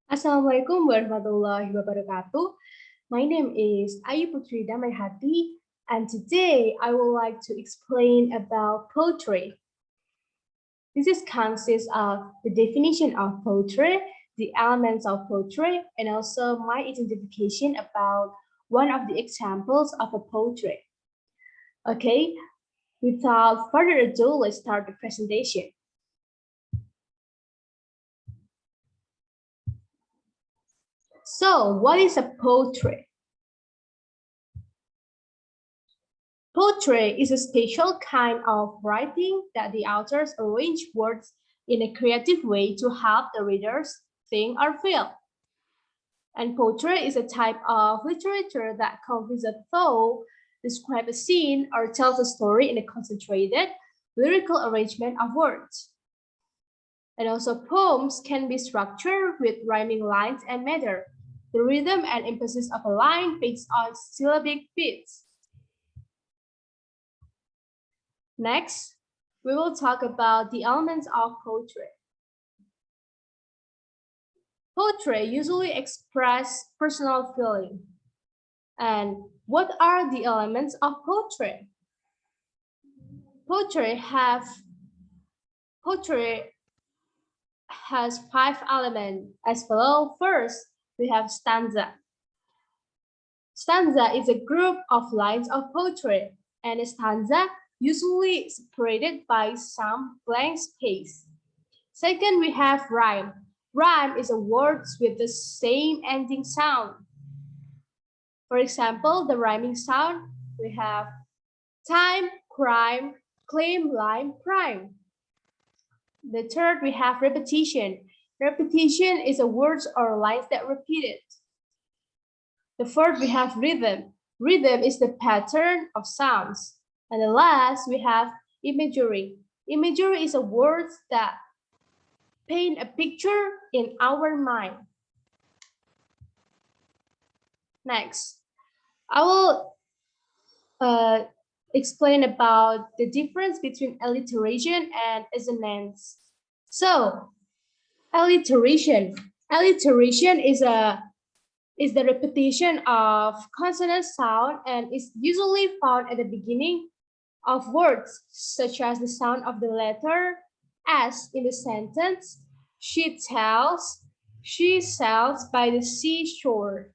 Assalamualaikum warahmatullahi wabarakatuh. My name is Ayu Putri Damai Hati, and today I would like to explain about poetry. Consists of the definition of poetry, the elements of poetry, and also my identification about one of the examples of a poetry. Okay, without further ado, let's start the presentation. So, what is a poetry? Poetry is a special kind of writing that the authors arrange words in a creative way to help the readers think or feel. And poetry is a type of literature that conveys a thought, describes a scene, or tells a story in a concentrated, lyrical arrangement of words. And also poems can be structured with rhyming lines and meter, the rhythm and emphasis of a line based on syllabic beats. Next, we will talk about the elements of poetry. Poetry usually express personal feeling. And what are the elements of poetry? Poetry has 5 elements as follows. First, we have stanza. Stanza is a group of lines of poetry, and a stanza usually separated by some blank space. Second, we have rhyme. Rhyme is a words with the same ending sound. For example, the rhyming sound, we have time, crime, claim, lime, prime. The third, we have repetition. Repetition is a words or lines that repeated. The fourth, we have rhythm. Rhythm is the pattern of sounds. And the last, we have imagery. Imagery is a words that paint a picture in our mind. Next, I will explain about the difference between alliteration and assonance. So, alliteration is the repetition of consonant sound and is usually found at the beginning of words, such as the sound of the letter S in the sentence, she sails by the seashore.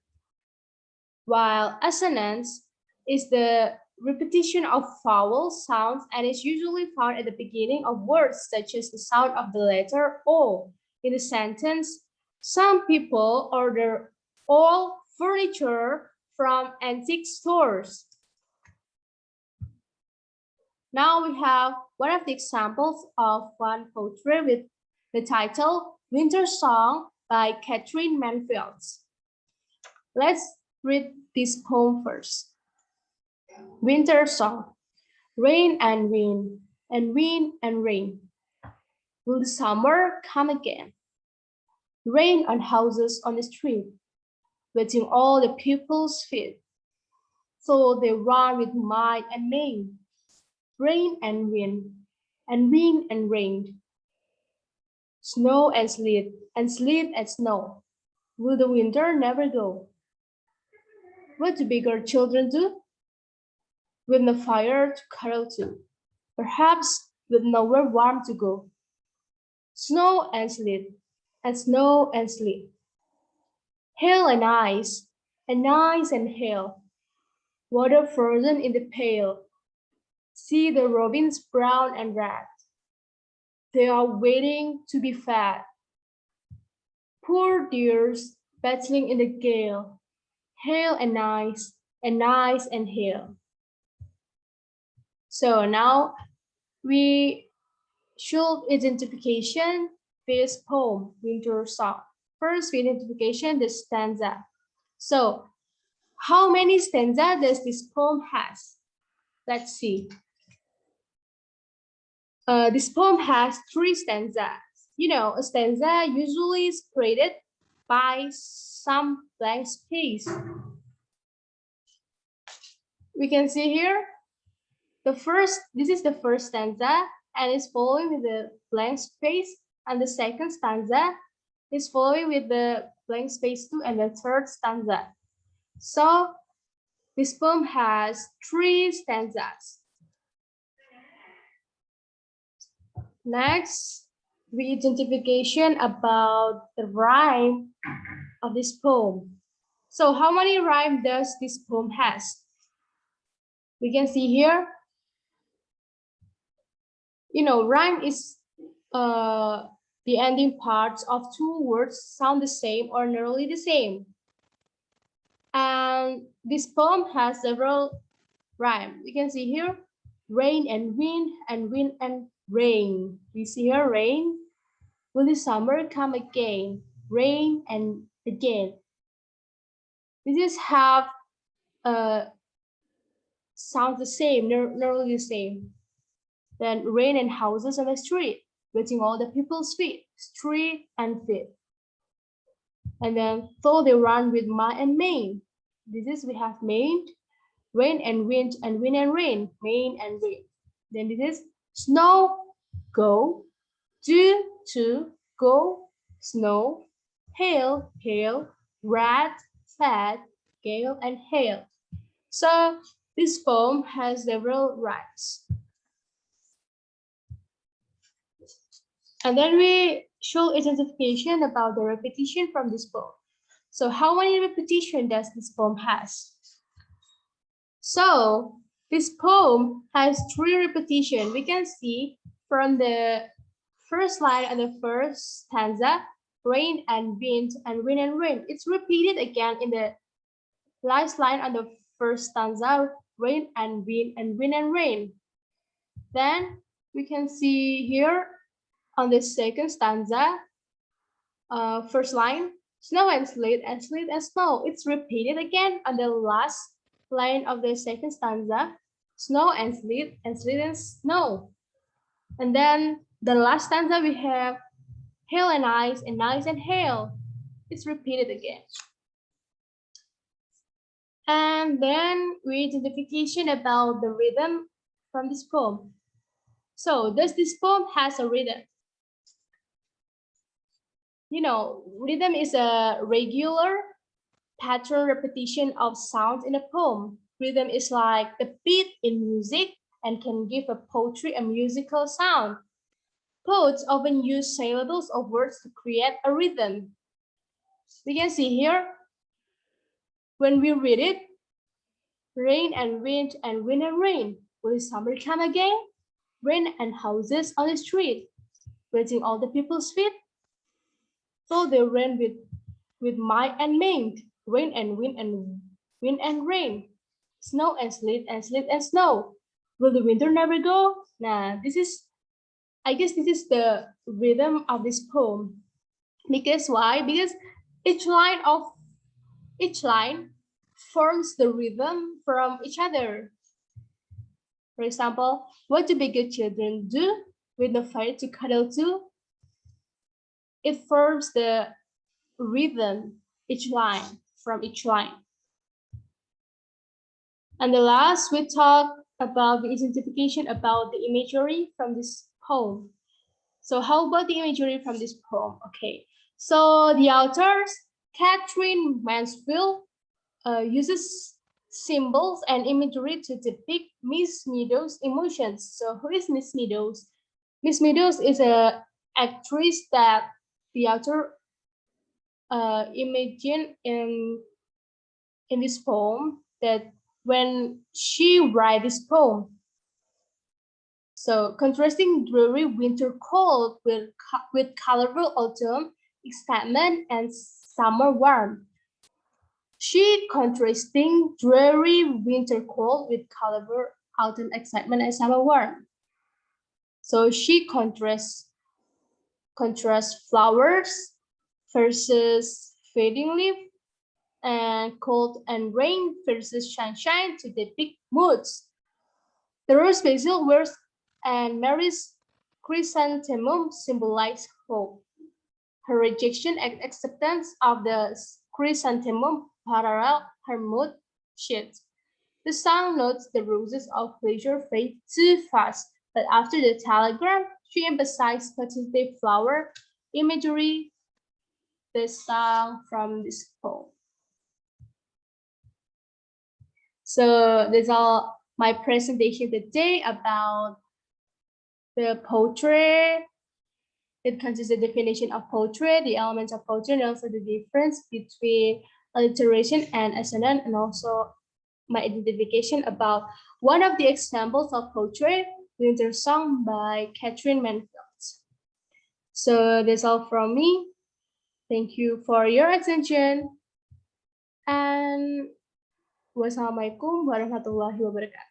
While assonance is the repetition of vowel sounds and is usually found at the beginning of words, such as the sound of the letter O in the sentence, some people order all furniture from antique stores. Now we have one of the examples of one poetry with the title Winter Song by Katherine Mansfield. Let's read this poem first. Winter Song. Rain and wind, and wind and rain. Will the summer come again? Rain on houses on the street, wetting all the people's feet. So they run with might and main. Rain and wind, and wind and rain. Snow and sleet and snow. Will the winter never go? What do bigger children do? With no fire to cuddle to, perhaps with nowhere warm to go. Snow and sleet, and snow and sleet. Hail and ice and hail. Water frozen in the pail. See the robins brown and red. They are waiting to be fed. Poor dears battling in the gale. Hail and ice and hail. So now we should identification this poem, Winter Song. First, we identification the stanza. So, how many stanza does this poem has? Let's see. This poem has 3 stanzas. You know, a stanza usually is separated by some blank space. We can see here, this is the first stanza and it's following with the blank space, and the second stanza It's following with the blank space 2 and the third stanza. So this poem has 3 stanzas. Next, re-identification about the rhyme of this poem. So how many rhymes does this poem has? We can see here, rhyme is the ending parts of 2 words sound the same or nearly the same. And this poem has several rhymes. We can see here, rain and wind and rain. We see here, rain. Will the summer come again? Rain and again. This is have sounds the same, nearly the same. Then rain and houses on the street, wetting all the people's feet, street and feet. And then though they run with might and main. This is we have main, rain and wind and rain, main and wind. Then this is snow, go, do, to, go, snow, hail, hail, rat, fat, gale, and hail. So this poem has several rhymes. And then we show identification about the repetition from this poem. So how many repetition does this poem has? So this poem has 3 repetition. We can see from the first line and the first stanza, rain and wind and wind and rain. It's repeated again in the last line on the first stanza, rain and wind and wind and rain. Then we can see here on the second stanza, first line, snow and sleet and sleet and snow. It's repeated again on the last line of the second stanza, snow and sleet and snow. And then the last stanza we have hail and ice and hail. It's repeated again. And then re-identification about the rhythm from this poem. So does this poem has a rhythm? Rhythm is a regular pattern repetition of sounds in a poem. Rhythm is like the beat in music and can give a poetry a musical sound. Poets often use syllables of words to create a rhythm. We can see here, when we read it, rain and wind and wind and rain. Will summer come again? Rain and houses on the street, wetting all the people's feet. So they rain with might and main, rain and wind and rain, snow and sleet and snow. Will the winter never go? Nah, I guess this is the rhythm of this poem. Because why? Because each line forms the rhythm from each other. For example, what do bigger children do with no fire to cuddle to? It forms the rhythm, each line from each line. And the last, we talk about the identification about the imagery from this poem. So how about the imagery from this poem? Okay, so the authors, Katherine Mansfield, uses symbols and imagery to depict Miss Meadows' emotions. So who is Miss Meadows? Miss Meadows is an actress that the author imagined in this poem, that when she write this poem. So contrasting dreary winter cold with colorful autumn excitement and summer warmth. She contrasting dreary winter cold with colorful autumn excitement and summer warmth. So she contrasts flowers versus fading leaf, and cold and rain versus sunshine to depict moods. The rose basil words and Mary's chrysanthemum symbolize hope. Her rejection and acceptance of the chrysanthemum parallel her mood shift. The song notes the roses of pleasure fade too fast, but after the telegram, she emphasized positive flower imagery the song from this poem. So that's all my presentation today about the poetry. It consists of the definition of poetry, the elements of poetry, and also the difference between alliteration and assonance, and also my identification about one of the examples of poetry, Winter Song by Katherine Mansfield. So that's all from me. Thank you for your attention. And wassalamualaikum warahmatullahi wabarakatuh.